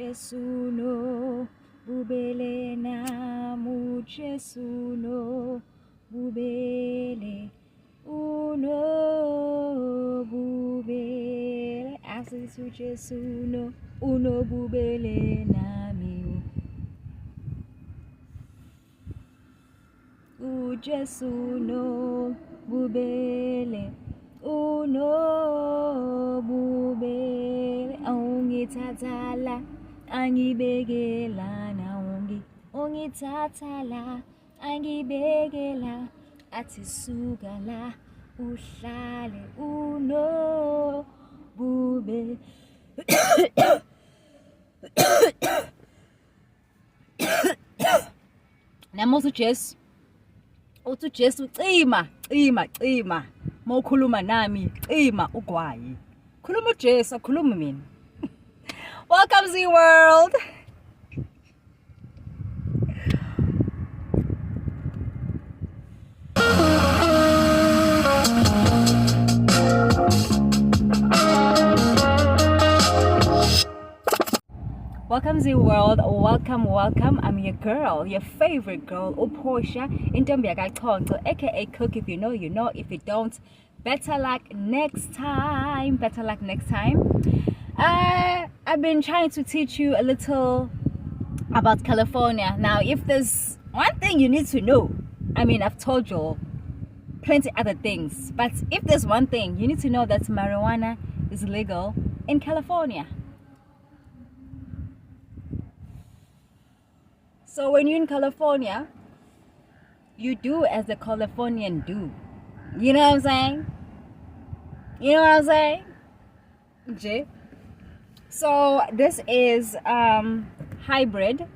Jesu no bubele namu Jesu no bubele uno bubele asisu Jesu no uno bubele nami u Jesu no bubele uno bubele ongithathala angibekela na ongithathala angibekela athi suka la uhlale uno bube namusu Jesu uthi Jesu cima mawukhuluma nami cima ugwayi khuluma uJesu akhuluma mina. Welcome Zeeworld. Welcome Zeeworld, welcome. I'm your girl, your favorite girl, Portia Zama Chonco, aka Cook. If you know, you know. If you don't, better luck next time. I've been trying to teach you a little about California. Now, if there's one thing you need to know, I mean, I've told you plenty other things, but if there's one thing you need to know, that marijuana is legal in California. So when you're in California, you do as the Californian do. You know what I'm saying? J. So this is hybrid.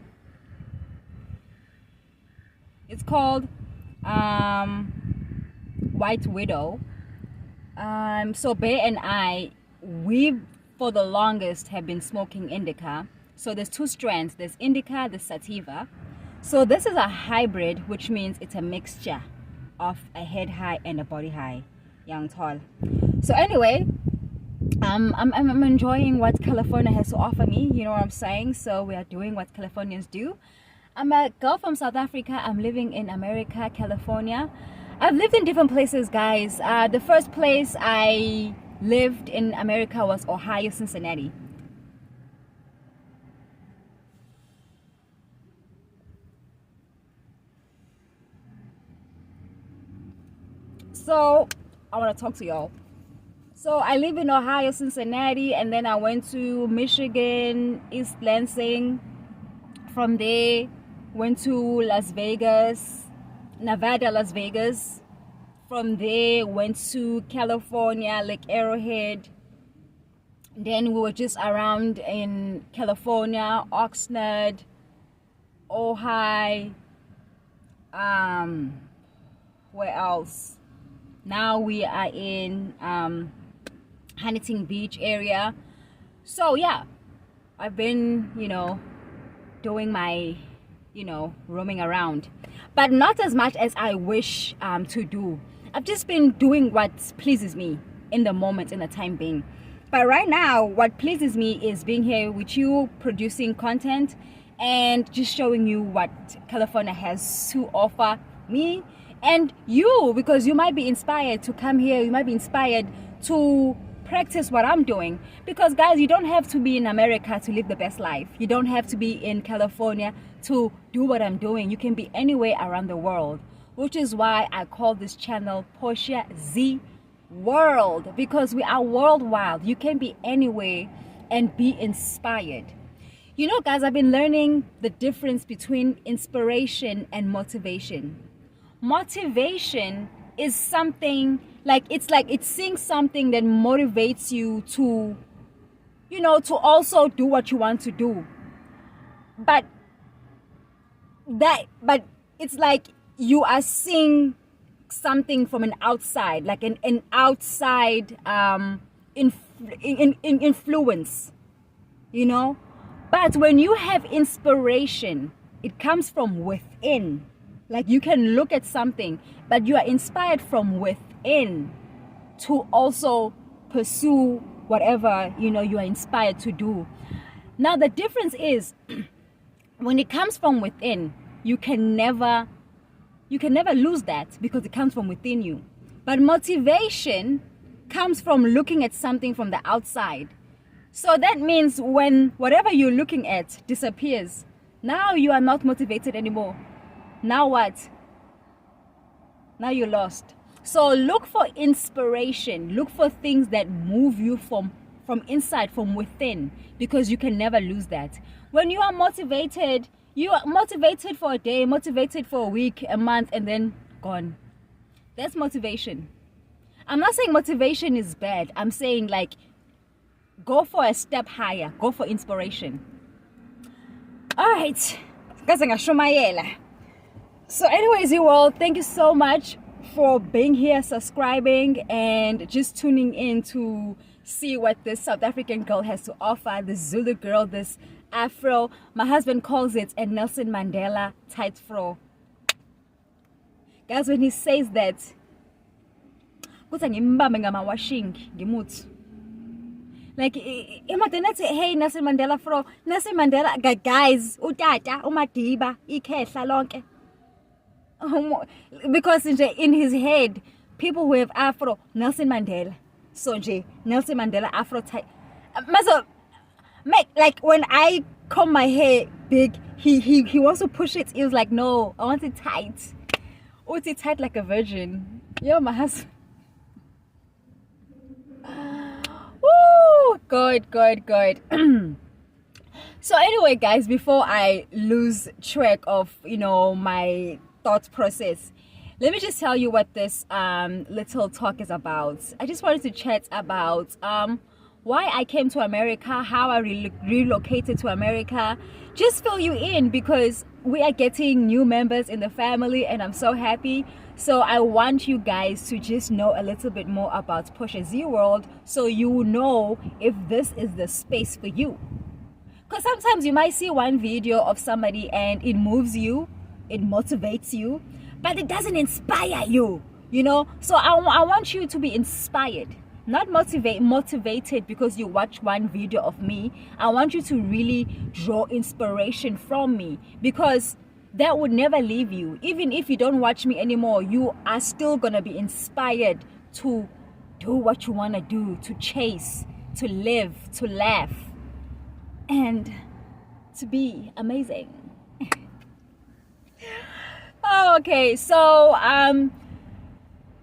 It's called White Widow. So Bear and I, we for the longest have been smoking indica. So there's two strands. There's indica, there's sativa. So this is a hybrid, which means it's a mixture of a head high and a body high, young tall. So anyway, I'm enjoying what California has to offer me. You know what I'm saying? So we are doing what Californians do. I'm a girl from South Africa. I'm living in America, California. I've lived in different places, guys. The first place I lived in America was Ohio, Cincinnati. So I want to talk to y'all. So I live in Ohio, Cincinnati, and then I went to Michigan, East Lansing. From there, went to Las Vegas, Nevada, Las Vegas. From there, went to California, Lake Arrowhead. Then we were just around in California, Oxnard, Ojai. Where else? Now we are in Huntington Beach area. So yeah, I've been, doing my, roaming around, but not as much as I wish to do. I've just been doing what pleases me in the moment, in the time being. But right now, what pleases me is being here with you, producing content, and just showing you what California has to offer me and you, because you might be inspired to come here. You might be inspired to practice what I'm doing, because guys, you don't have to be in America to live the best life. You don't have to be in California to do what I'm doing. You can be anywhere around the world, which is why I call this channel Portia ZWorld, because we are worldwide. You can be anywhere and be inspired. Guys, I've been learning the difference between inspiration and motivation. Motivation is something it's seeing something that motivates you to to also do what you want to do, but it's like you are seeing something from an outside, like an outside influence, but when you have inspiration, it comes from within. Like, you can look at something, but you are inspired from within to also pursue whatever you are inspired to do. Now the difference is when it comes from within, you can never lose that because it comes from within you. But motivation comes from looking at something from the outside. So that means when whatever you're looking at disappears, now you are not motivated anymore. Now what? Now you're lost. So look for inspiration. Look for things that move you from inside, from within, because you can never lose that. When you are motivated for a day, motivated for a week, a month, and then gone. That's motivation. I'm not saying motivation is bad. I'm saying like go for a step higher. Go for inspiration. All right. So anyways, Zeeworld, thank you so much for being here, subscribing, and just tuning in to see what this South African girl has to offer. This Zulu girl, this Afro. My husband calls it a Nelson Mandela tight fro. Guys, when he says that, like, hey, Nelson Mandela fro. Nelson Mandela, guys, utata, umadiba, ikehla lonke. Because in his head, people who have Afro, Nelson Mandela. So Nelson Mandela Afro tight. Like when I comb my hair big, he wants to push it. He was like, no, I want it tight. Uti tight like a virgin. Yo, my husband. Woo! Good. So anyway, guys, before I lose track of my thought process, let me just tell you what this little talk is about. I just wanted to chat about why I came to America, how I relocated to America. Just fill you in because we are getting new members in the family and I'm so happy. So I want you guys to just know a little bit more about PortiaZWorld so you know if this is the space for you. Because sometimes you might see one video of somebody and it moves you, it motivates you, but it doesn't inspire you, So I want you to be inspired. Not motivated because you watch one video of me. I want you to really draw inspiration from me because that would never leave you. Even if you don't watch me anymore, you are still gonna be inspired to do what you want to do, to chase, to live, to laugh, and to be amazing. Okay, so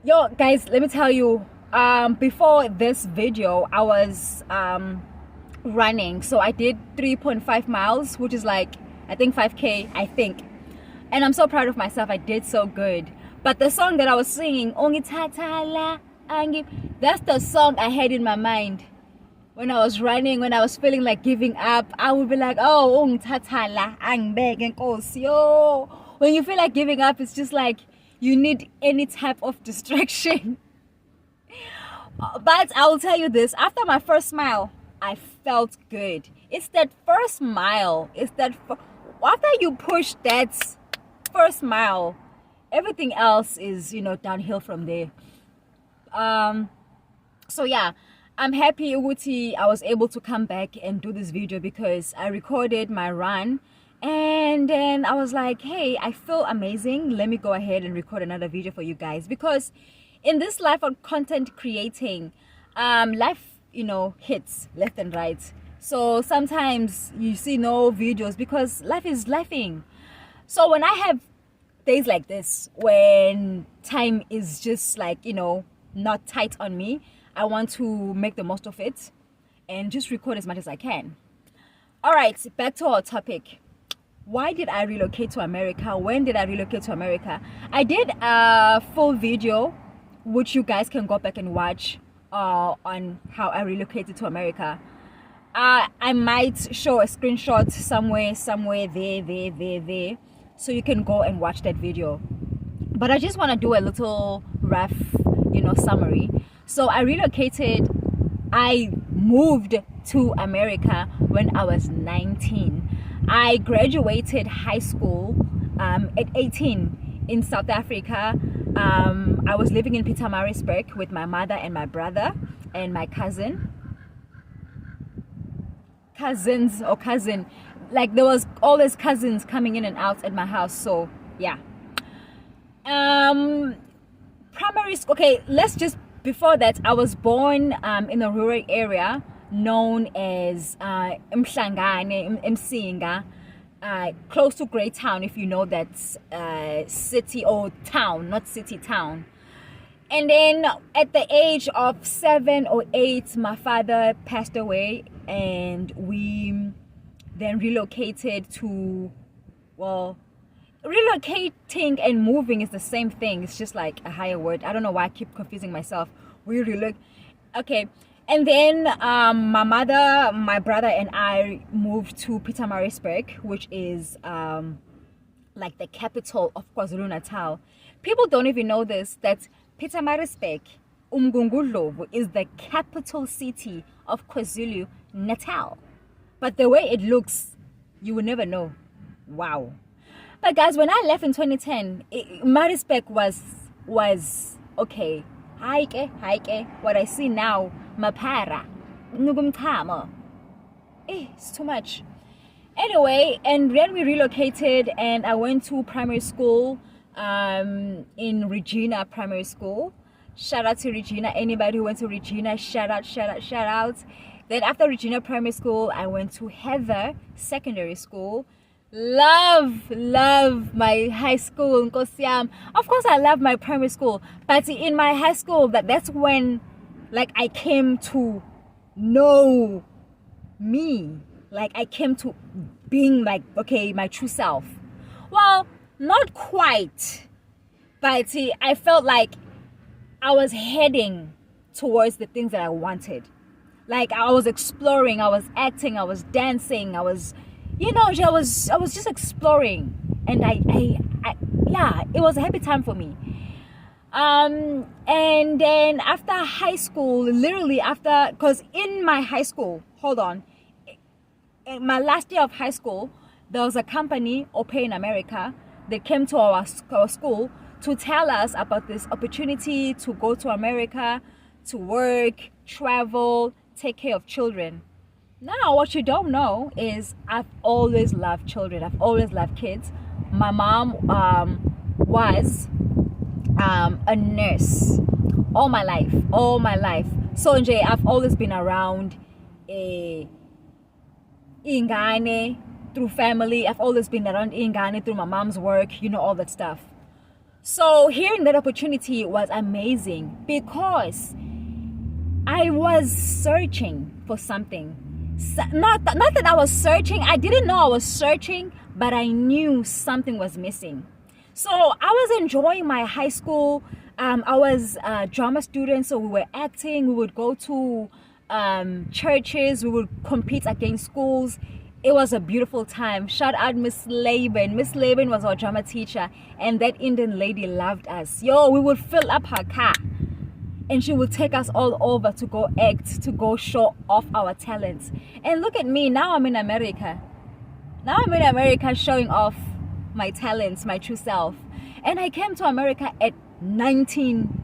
yo guys, let me tell you, before this video I was running. So I did 3.5 miles, which is like I think 5k, and I'm so proud of myself. I did so good. But the song that I was singing, that's the song I had in my mind when I was running. When I was feeling like giving up, I would be like, oh, when you feel like giving up, it's just like you need any type of distraction. But I will tell you this, after my first smile, I felt good. It's that first smile. After you push that first smile, everything else is, downhill from there. So yeah, I'm happy Uguti I was able to come back and do this video because I recorded my run. And then I was like, hey, I feel amazing. Let me go ahead and record another video for you guys. Because in this life of content creating, life, hits left and right. So sometimes you see no videos because life is lifing. So when I have days like this, when time is just like, not tight on me, I want to make the most of it and just record as much as I can. All right, back to our topic. Why did I relocate to America? When did I relocate to America? I did a full video, which you guys can go back and watch on how I relocated to America. I might show a screenshot somewhere there. So you can go and watch that video. But I just want to do a little rough, summary. So I moved to America when I was 19. I graduated high school at 18 in South Africa. I was living in Pietermaritzburg with my mother and my brother and my cousin. cousins or cousin. Like there was always cousins coming in and out at my house. So yeah. Primary school. Okay, let's just, before that, I was born in a rural area known as Mhlangane, Msinga, close to Greytown, if you know that city or town, not city, town. And then at the age of 7 or 8, my father passed away, and we then relocated to, well, relocating and moving is the same thing. It's just like a higher word. I don't know why I keep confusing myself. Okay. And then my mother, my brother, and I moved to Pietermaritzburg, which is like the capital of KwaZulu-Natal. People don't even know this, that Pietermaritzburg, Umgungundlovu, is the capital city of KwaZulu-Natal. But the way it looks, you will never know. Wow. But guys, when I left in 2010, Maritzburg was okay. Haike. What I see now, mapara, nugumtama. It's too much. Anyway, and then we relocated, and I went to primary school in Regina Primary School. Shout out to Regina. Anybody who went to Regina, shout out. Then after Regina Primary School, I went to Heather Secondary School. Love my high school. Of course, I love my primary school, but in my high school, that's when, like, I came to know me. Like, I came to being, like, okay, my true self. Well, not quite, but I felt like I was heading towards the things that I wanted. Like, I was exploring, I was acting, I was dancing, I was just exploring, and it was a happy time for me. And then after high school, literally after, because in my high school, in my last year of high school, there was a company, AKA in America, that came to our school to tell us about this opportunity to go to America, to work, travel, take care of children. Now, what you don't know is I've always loved children. I've always loved kids. My mom was a nurse all my life. So I've always been around Ingane through family. I've always been around Ingane through my mom's work, all that stuff. So hearing that opportunity was amazing, because I was searching for something. Not that I was searching. I didn't know I was searching, but I knew something was missing. So I was enjoying my high school. I was a drama student, so we were acting. We would go to churches. We would compete against schools. It was a beautiful time. Shout out Miss Laban. Miss Laban was our drama teacher, and that Indian lady loved us. We would fill up her car, and she would take us all over to go act, to go show off our talents. And look at me, now I'm in America. Showing off my talents, my true self. And I came to America at 19.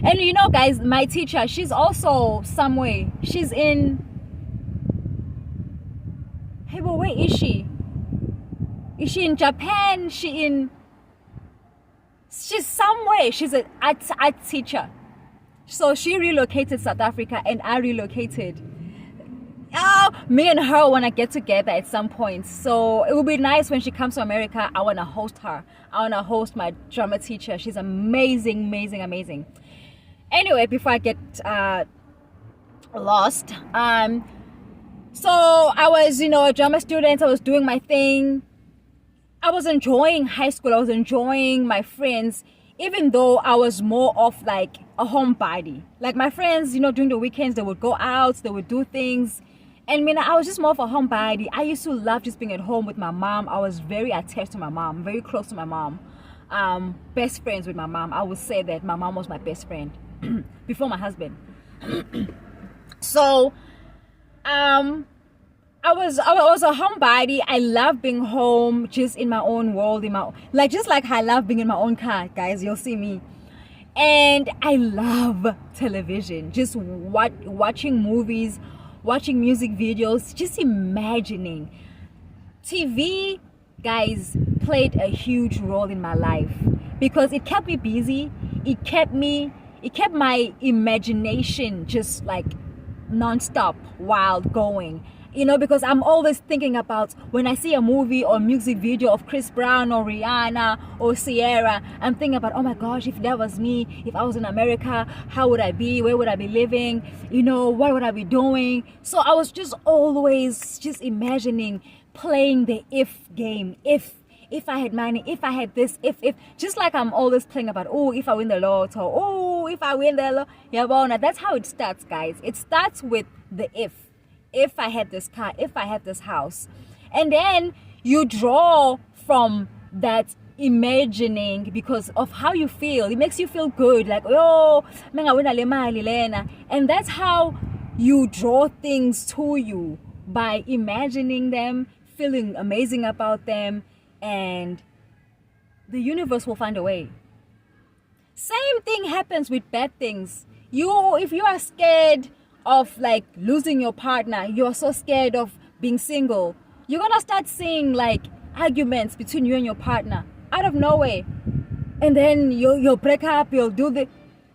And guys, my teacher, she's also somewhere. She's in... Hey, but where is she? Is she in Japan? She's somewhere. She's an art teacher. So she relocated South Africa, and I relocated. Me and her want to get together at some point. So it would be nice when she comes to America. I want to host her. I want to host my drama teacher. She's amazing. Anyway, before I get lost. So I was, a drama student. I was doing my thing. I was enjoying high school. I was enjoying my friends, even though I was more of like a homebody. Like my friends, during the weekends, they would go out, they would do things. And I was just more of a homebody. I used to love just being at home with my mom. I was very attached to my mom, very close to my mom. Best friends with my mom. I would say that my mom was my best friend before my husband. So, I was a homebody. I love being home, just in my own world, just like I love being in my own car, guys. You'll see me. And I love television, just watching movies, watching music videos, just imagining. TV, guys, played a huge role in my life because it kept me busy. It kept my imagination just like non-stop, wild going. Because I'm always thinking about when I see a movie or music video of Chris Brown or Rihanna or Sierra, I'm thinking about, oh my gosh, if that was me, if I was in America, how would I be? Where would I be living? What would I be doing? So I was just always just imagining playing the if game. If I had money, if I had this, if just like I'm always playing about, oh, if I win the lotto, oh, if I win the lotto. Yeah, well, now that's how it starts, guys. It starts with the if I had this car, if I had this house. And then you draw from that imagining because of how you feel. It makes you feel good, like, oh, and that's how you draw things to you, by imagining them, feeling amazing about them, and the universe will find a way. Same thing happens with bad things. If you are scared of like losing your partner, you're so scared of being single, you're gonna start seeing like arguments between you and your partner out of nowhere, and then you'll break up, you'll do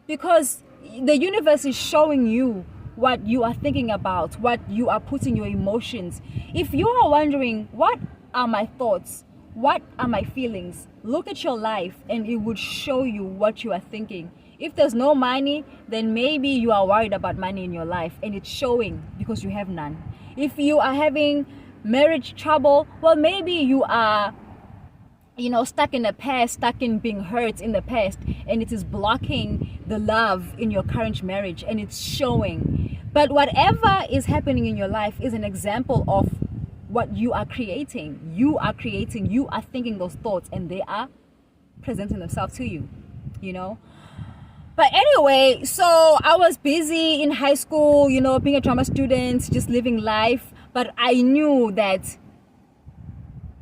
because the universe is showing you what you are thinking about, what you are putting your emotions. If you are wondering, what are my thoughts, what are my feelings, look at your life and it would show you what you are thinking. If there's no money, then maybe you are worried about money in your life, and it's showing because you have none. If you are having marriage trouble, well, maybe you are stuck in the past, stuck in being hurt in the past, and it is blocking the love in your current marriage, and it's showing. But whatever is happening in your life is an example of what you are creating. You are thinking those thoughts, and they are presenting themselves to you. But anyway, so I was busy in high school, being a drama student, just living life. But I knew that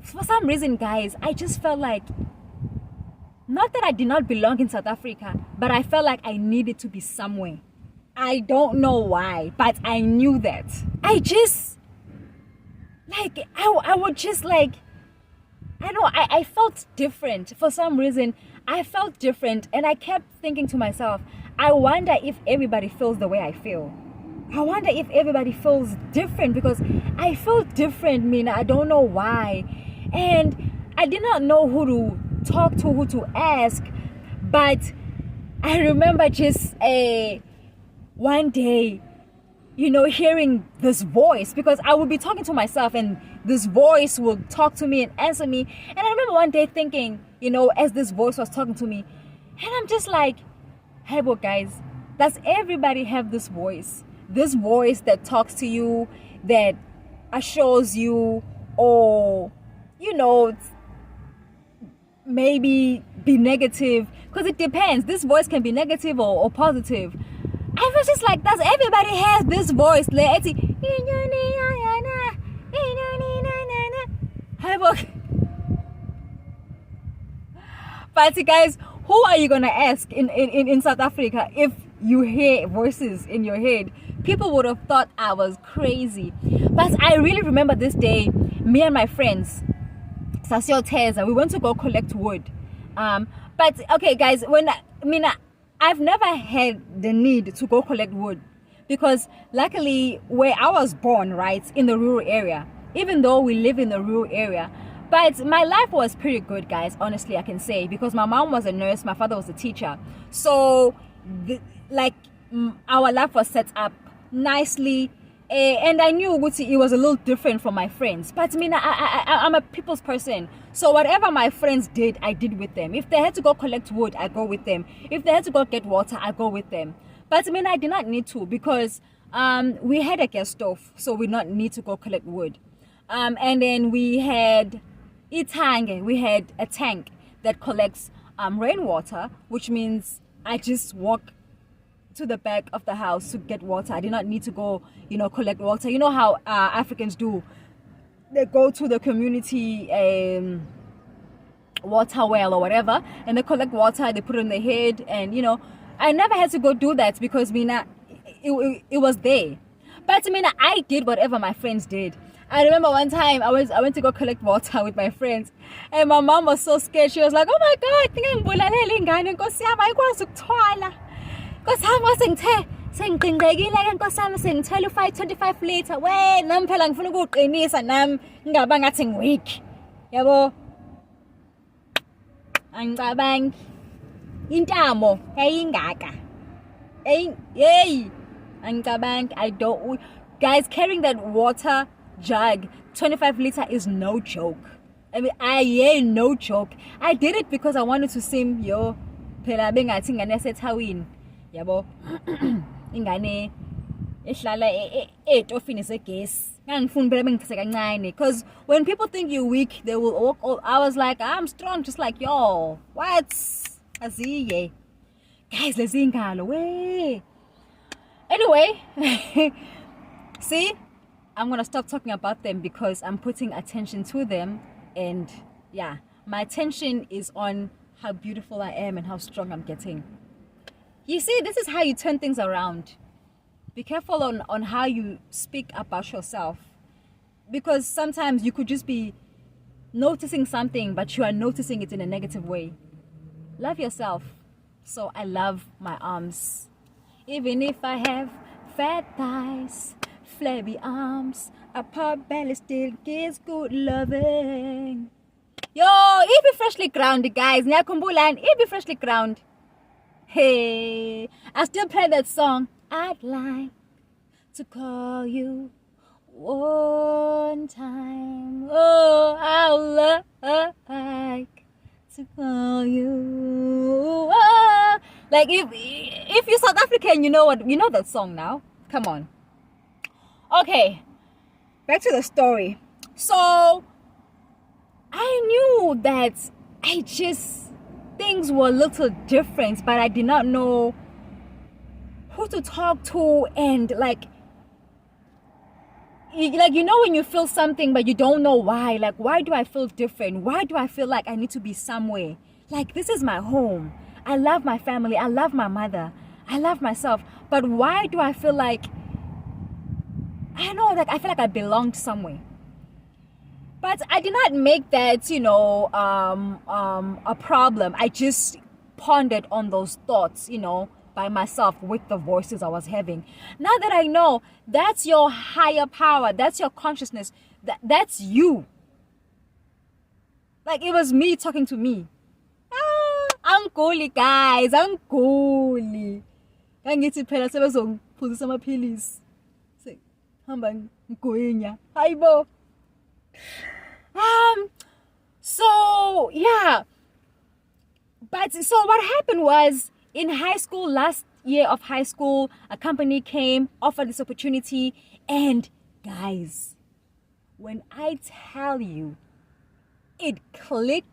for some reason, guys, I just felt like, not that I did not belong in South Africa, but I felt like I needed to be somewhere. I don't know why, but I knew that. I just, like, I would just like, I felt different. For some reason, I felt different, and I kept thinking to myself, I wonder if everybody feels the way I feel. I wonder if everybody feels different, because I feel different, Mina. I don't know why. And I did not know who to talk to, who to ask. But I remember just one day, hearing this voice, because I would be talking to myself and this voice would talk to me and answer me. And I remember one day thinking, as this voice was talking to me, and I'm just like, hey, but guys, does everybody have this voice? This voice that talks to you, that assures you, or, maybe be negative, because it depends. This voice can be negative or positive. I was just like, does everybody have this voice? But guys, who are you gonna ask in South Africa if you hear voices in your head? People would have thought I was crazy. But I really remember this day, me and my friends, Sasio Teza, we went to go collect wood. But okay, guys, I've never had the need to go collect wood, because luckily where I was born, right, in the rural area, even though we live in the rural area, but my life was pretty good, guys, honestly, I can say, because my mom was a nurse, my father was a teacher. So our life was set up nicely, and I knew it was a little different from my friends. But I'm a people's person, so whatever my friends did, I did with them. If they had to go collect wood, I go with them. If they had to go get water, I go with them. But I did not need to, because we had a gas stove, so we did not need to go collect wood. And then we had a tank that collects rainwater, which means I just walk to the back of the house to get water. I did not need to go, collect water. You know how Africans do. They go to the community water well or whatever, and they collect water, they put it on their head, and I never had to go do that, because it was there. But I mean, I did whatever my friends did. I remember one time I went to go collect water with my friends, and my mom was so scared. She was like, "Oh my God, ngibulalela ingane Nkosi yami ayikwazi ukuthwala. Nkosi yami wasengithe sengigqingqekile ke Nkosi yami sengithela u-525 liter. We nami phela ngifuna ukuqinisa nami ngaba ngathi ngiweak. Yabo. Angicabangi intamo yayingaka. Hey. Angicabangi I don't guys carrying that water jug 25 liter is no joke. I mean, no joke. I did it because I wanted to seem phela bengathi ingane yaseThawini yabo ingane ehlala etofini segesi ngangifuni phela bengithathe kancane because when people think you're weak they will walk all. I was like, I'm strong just like y'all. What aziye guys, lezi ngalo we. Anyway, see, I'm gonna stop talking about them because I'm putting attention to them, and yeah, my attention is on how beautiful I am and how strong I'm getting. You see, this is how you turn things around. Be careful on how you speak about yourself, because sometimes you could just be noticing something but you are noticing it in a negative way. Love yourself. So I love my arms. Even if I have fat thighs, flabby arms, a pot belly still gives good loving. Yo, it be freshly grounded, guys. Nyakumbula, it be freshly grounded. Hey, I still play that song. I'd like to call you one time. Oh, I'll like to call you. Oh. Like if you're South African, you know that song now. Come on. Okay, back to the story. So I knew that things were a little different, but I did not know who to talk to, and like when you feel something but you don't know why. Like, why do I feel different? Why do I feel like I need to be somewhere? Like, this is my home. I love my family. I love my mother. I love myself. But why do I feel like, I don't know, like I feel like I belonged somewhere? But I did not make that, a problem. I just pondered on those thoughts, by myself with the voices I was having. Now that I know, that's your higher power. That's your consciousness. That's you. Like, it was me talking to me. Angoli, guys, angoli. Angithi phela sebezophuzisa amaphilisi. Hamba ngigwenya. Hayibo. So yeah. But so what happened was, in high school, last year of high school, a company came, offered this opportunity, and guys, when I tell you, it clicked.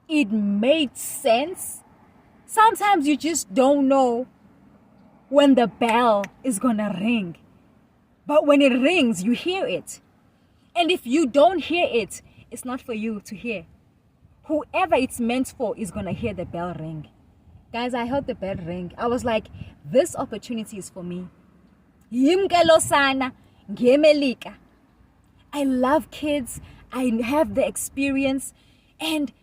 It made sense. Sometimes you just don't know when the bell is gonna ring. But when it rings, you hear it. And if you don't hear it, it's not for you to hear. Whoever it's meant for is gonna hear the bell ring. Guys, I heard the bell ring. I was like, this opportunity is for me. Yimkelo sana, ngemelika. I love kids. I have the experience. And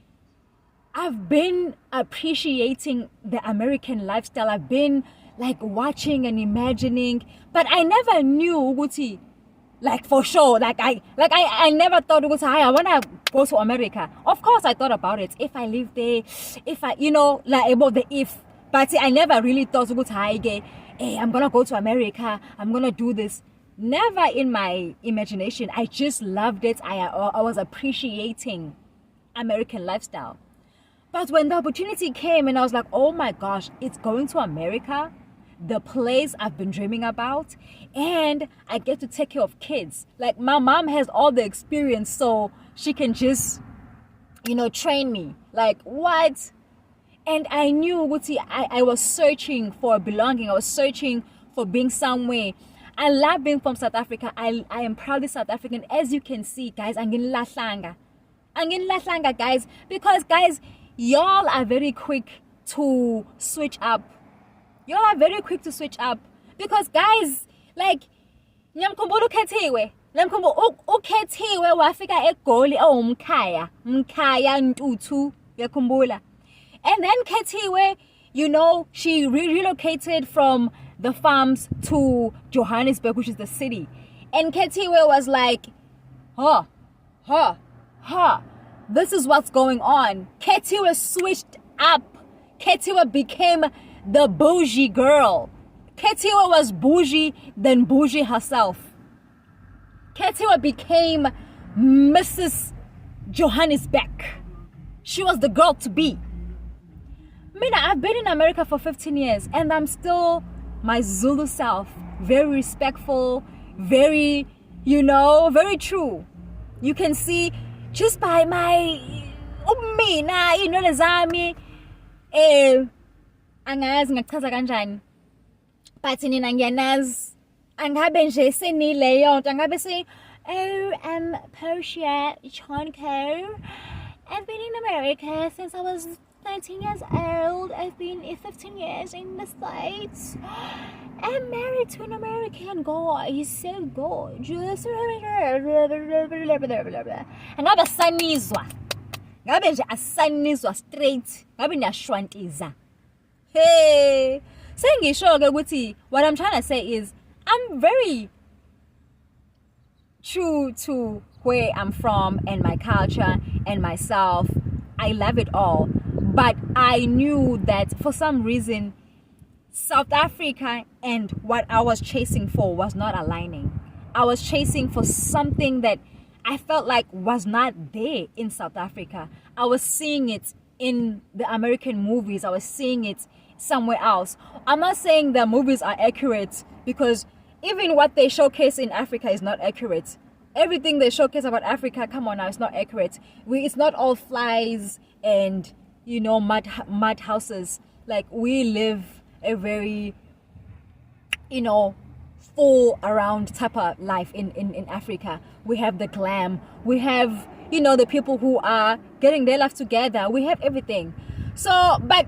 I've been appreciating the American lifestyle. I've been like watching and imagining, but I never knew Uguti, like for sure. I never thought Uguti, I want to go to America. Of course, I thought about it. If I live there, if I, like about the if, but I never really thought Uguti, hey, I'm gonna go to America. I'm gonna do this. Never in my imagination. I just loved it. I was appreciating American lifestyle. But when the opportunity came and I was like, oh my gosh, it's going to America, the place I've been dreaming about, and I get to take care of kids. Like, my mom has all the experience, so she can just, train me. Like, what? And I knew, Guti, I was searching for belonging. I was searching for being somewhere. I love being from South Africa. I am proudly South African. As you can see, guys, I'm in Lahlanga, guys, because, guys, y'all are very quick to switch up. Y'all are very quick to switch up because, guys, like, Ngiyamkhumbula ukhethiwe. Ngiyamkhumbula ukhethiwe wafika eGoli Mkhaya Ntuthu. Ngiyakhumbula. And then Kethiwe, you know, she relocated from the farms to Johannesburg, which is the city. And Kethiwe was like, this is what's going on. Kethiwe switched up. Kethiwe became the bougie girl. Kethiwe was bougie than bougie herself. Kethiwe became Mrs. Johannesburg. She was the girl to be. Mina, I've been in America for 15 years and I'm still my Zulu self. Very respectful, very, you know, very true. You can see just by my umina, you know, zami angazi ngachaza kanjani. But nina ngiyanazi angabe nje senileyo nto angabe say, oh, I'm Portia Chonco. I've been in America since I was 19 years old. I've been 15 years in the States. I'm married to an American guy. He's so gorgeous. Angabe sanizwa. Ngabe nje asanizwa straight. Ngabe niyashwantiza. Hey. Sengisho-ke ukuthi what I'm trying to say is I'm very true to where I'm from and my culture and myself. I love it all. But I knew that for some reason, South Africa and what I was chasing for was not aligning. I was chasing for something that I felt like was not there in South Africa. I was seeing it in the American movies. I was seeing it somewhere else. I'm not saying the movies are accurate because even what they showcase in Africa is not accurate. Everything they showcase about Africa, come on now, it's not accurate. It's not all flies and, you know, mud houses. Like, we live a very, you know, full around type of life in Africa. We have the glam. We have, you know, the people who are getting their life together. We have everything. So, but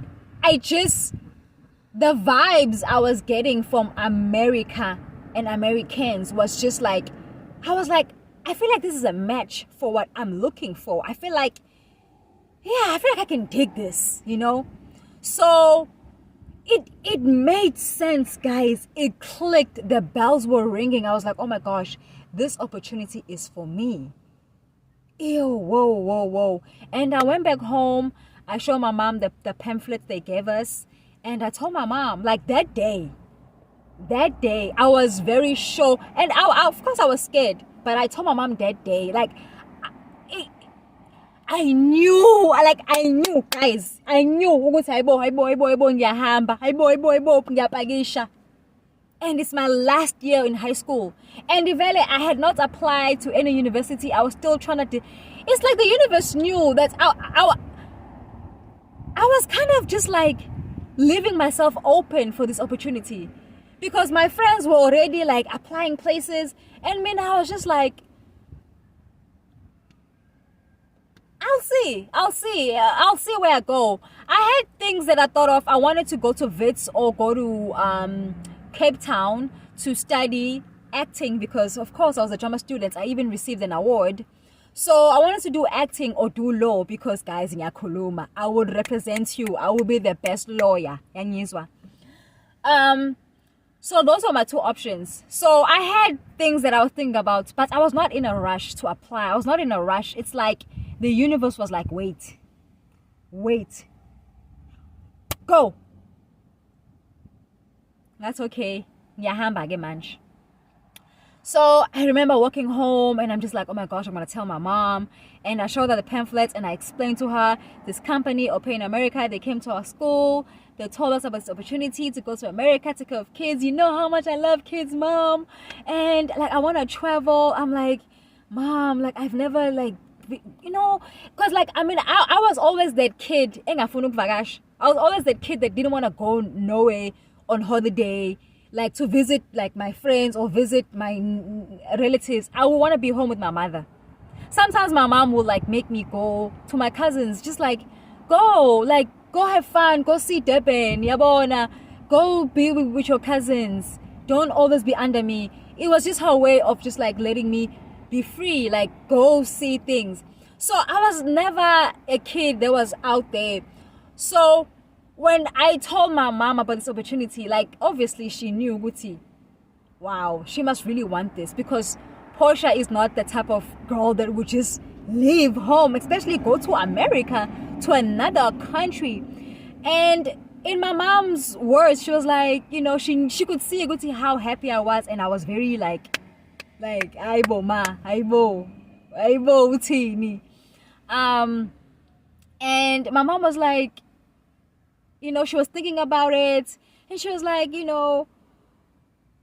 the vibes I was getting from America and Americans was just like, I feel like this is a match for what I'm looking for. I feel like I can dig this, you know? So it made sense, guys. It clicked. The bells were ringing. I was like, oh my gosh, this opportunity is for me. Ew, whoa. And I went back home. I showed my mom the pamphlets they gave us. And I told my mom, like, that day, I was very sure. And I of course I was scared. But I told my mom that day, like, I knew, guys. I knew. And it's my last year in high school. And eventually I had not applied to any university. I was still trying to... It's like the universe knew that I was kind of just like leaving myself open for this opportunity. Because my friends were already like applying places. And me, I was just like, I'll see where I go. I had things that I thought of. I wanted to go to Wits or go to Cape Town to study acting because, of course, I was a drama student. I even received an award. So I wanted to do acting or do law because, guys, in Yakuluma, I would represent you. I will be the best lawyer. So those were my two options. So I had things that I was thinking about, but I was not in a rush to apply. I was not in a rush. It's like the universe was like, wait, go. That's okay. So I remember walking home and I'm just like, oh my gosh, I'm going to tell my mom. And I showed her the pamphlets and I explained to her this company, Open in America, they came to our school. They told us about this opportunity to go to America, take care of kids. You know how much I love kids, Mom. And like, I want to travel. I'm like, Mom, like, I've never like, you know, because like, I mean, I was always that kid. I was always that kid that didn't want to go nowhere on holiday, like to visit like my friends or visit my relatives. I would want to be home with my mother. Sometimes my mom would like make me go to my cousins, just like, go have fun, go see Durban, yabona, go be with your cousins. Don't always be under me. it was just her way of just like letting me be free, like go see things. So I was never a kid that was out there. So when I told my mom about this opportunity, like obviously she knew Guti, wow, she must really want this, because Portia is not the type of girl that would just leave home, especially go to America, to another country. And in my mom's words, she was like, you know, she could see Guti how happy I was, and I was very like aibo ma, aibo utini. And my mom was like, you know, she was thinking about it, and she was like, you know,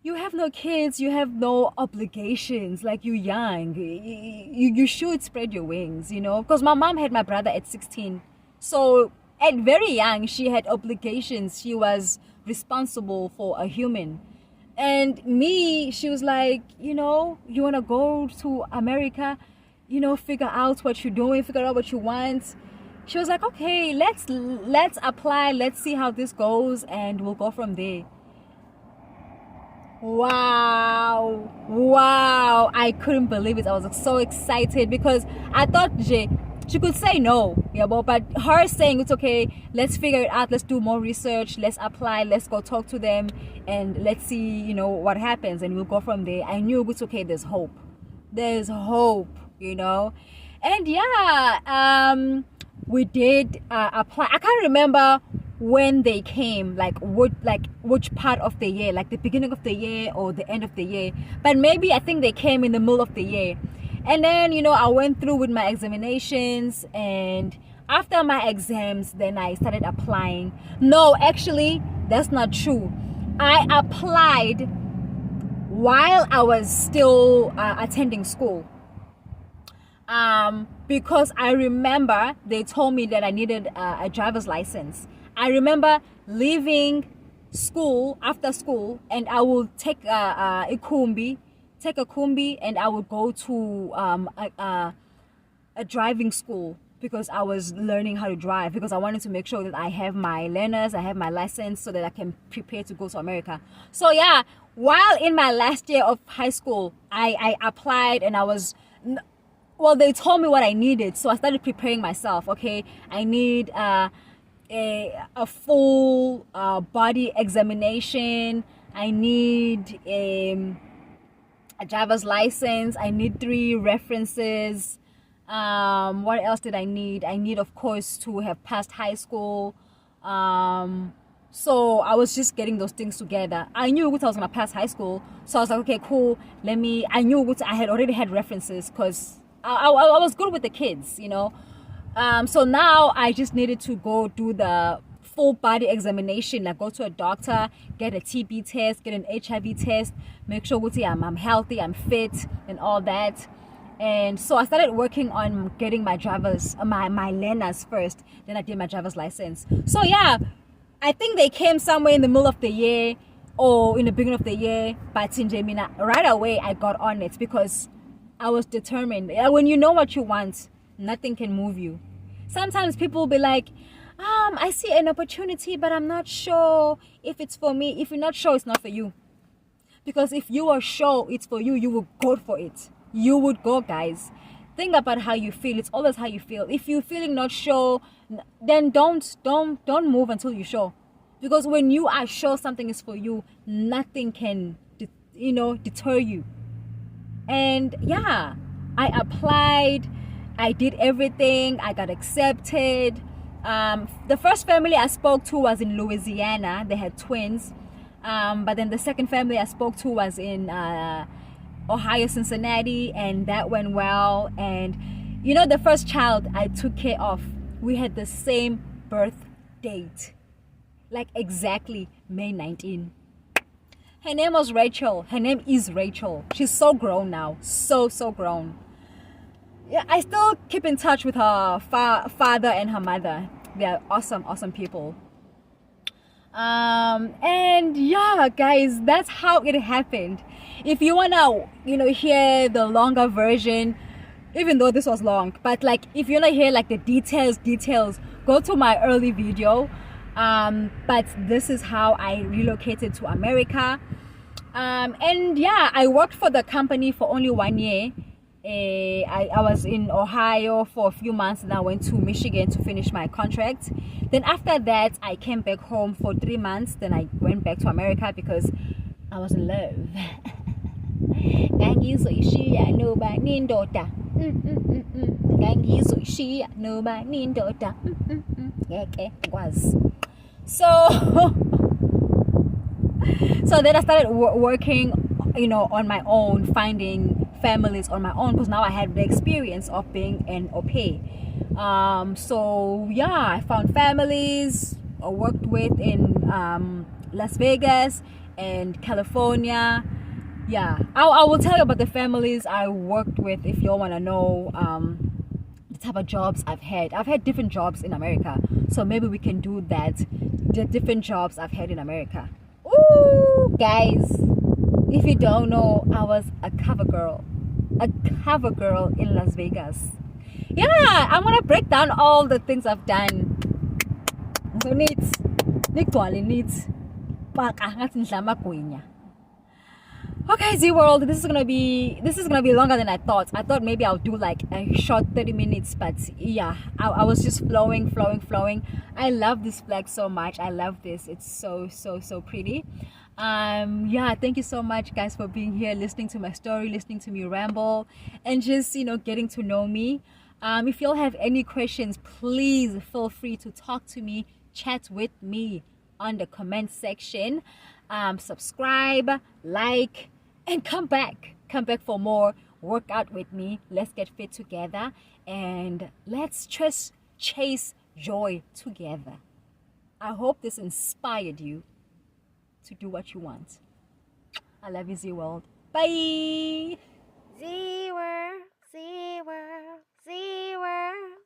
you have no kids, you have no obligations, like you're young, you should spread your wings, you know, because my mom had my brother at 16. So at very young, she had obligations. She was responsible for a human. And me, she was like, you know, you want to go to America, you know, figure out what you're doing, figure out what you want. She was like, okay, let's apply, let's see how this goes, and we'll go from there. Wow, I couldn't believe it. I was so excited, because I thought she could say no, yeah, but her saying it's okay, let's figure it out, let's do more research, let's apply, let's go talk to them, and let's see, you know, what happens, and we'll go from there. I knew it's okay, there's hope, you know. And yeah, we did apply. I can't remember when they came, like which part of the year, like the beginning of the year or the end of the year, but maybe I think they came in the middle of the year. And then, you know, I went through with my examinations, and after my exams, then I started applying. No, actually, that's not true. I applied while I was still attending school, because I remember they told me that I needed a driver's license. I remember leaving school, after school, and I will take a kumbi, and I would go to a driving school, because I was learning how to drive, because I wanted to make sure that I have my learners, I have my license, so that I can prepare to go to America. So yeah, while in my last year of high school, I applied, and I was, well, they told me what I needed, so I started preparing myself. Okay, I need a full body examination, I need a driver's license, I need 3 references. What else did I need? I need, of course, to have passed high school. So I was just getting those things together. I knew I was gonna pass high school, so I was like, okay, cool, I knew I had already had references, because I was good with the kids, you know. So now I just needed to go do the full body examination, like go to a doctor, get a TB test, get an HIV test, make sure I'm healthy, I'm fit, and all that. And so I started working on getting my my learners first, then I did my driver's license. So yeah, I think they came somewhere in the middle of the year or in the beginning of the year, but in Gemina, right away I got on it, because I was determined. When you know what you want, nothing can move you. Sometimes people will be like, I see an opportunity, but I'm not sure if it's for me. If you're not sure, it's not for you. Because if you are sure it's for you, you will go for it. You would go, guys. Think about how you feel. It's always how you feel. If you're feeling not sure, then don't move until you're sure. Because when you are sure something is for you, nothing can, deter you. And yeah, I applied. I did everything. I got accepted. The first family I spoke to was in Louisiana. They had twins. But then the second family I spoke to was in Ohio, Cincinnati, and that went well. And the first child I took care of, we had the same birth date, like exactly May 19. Her name was Rachel. Her name is Rachel. She's so grown now, so grown. Yeah, I still keep in touch with her father and her mother. They're awesome people. And yeah, guys, that's how it happened. If you wanna hear the longer version, even though this was long, but like if you wanna hear like the details, go to my early video. But this is how I relocated to America. And yeah, I worked for the company for only 1 year. I was in Ohio for a few months, and I went to Michigan to finish my contract. Then after that, I came back home for 3 months. Then I went back to America because I was in love. Ngangizoyishiya nobani indoda. Ngangizoyishiya nobani indoda. Ngeke ngikwazi. So then I started working, on my own, finding families on my own, because now I had the experience of being an au pair. So yeah, I found families I worked with in Las Vegas and California. Yeah, I will tell you about the families I worked with if you all want to know the type of jobs I've had. I've had different jobs in America, so maybe we can do that, the different jobs I've had in America. Ooh, guys, if you don't know, I was a cover girl in Las Vegas. Yeah, I'm gonna break down all the things I've done. So needs okay, Zeeworld, this is gonna be longer than I thought. I thought maybe I'll do like a short 30 minutes, but yeah, I was just flowing. I love this flag so much. I love this. It's so pretty. Yeah, thank you so much, guys, for being here, listening to my story, listening to me ramble, and just getting to know me. If you all have any questions, please feel free to talk to me, chat with me on the comment section. Subscribe, like, and come back for more. Work out with me. Let's get fit together, and let's just chase joy together. I hope this inspired you to do what you want. I love you, Zeeworld. Bye. Zeeworld.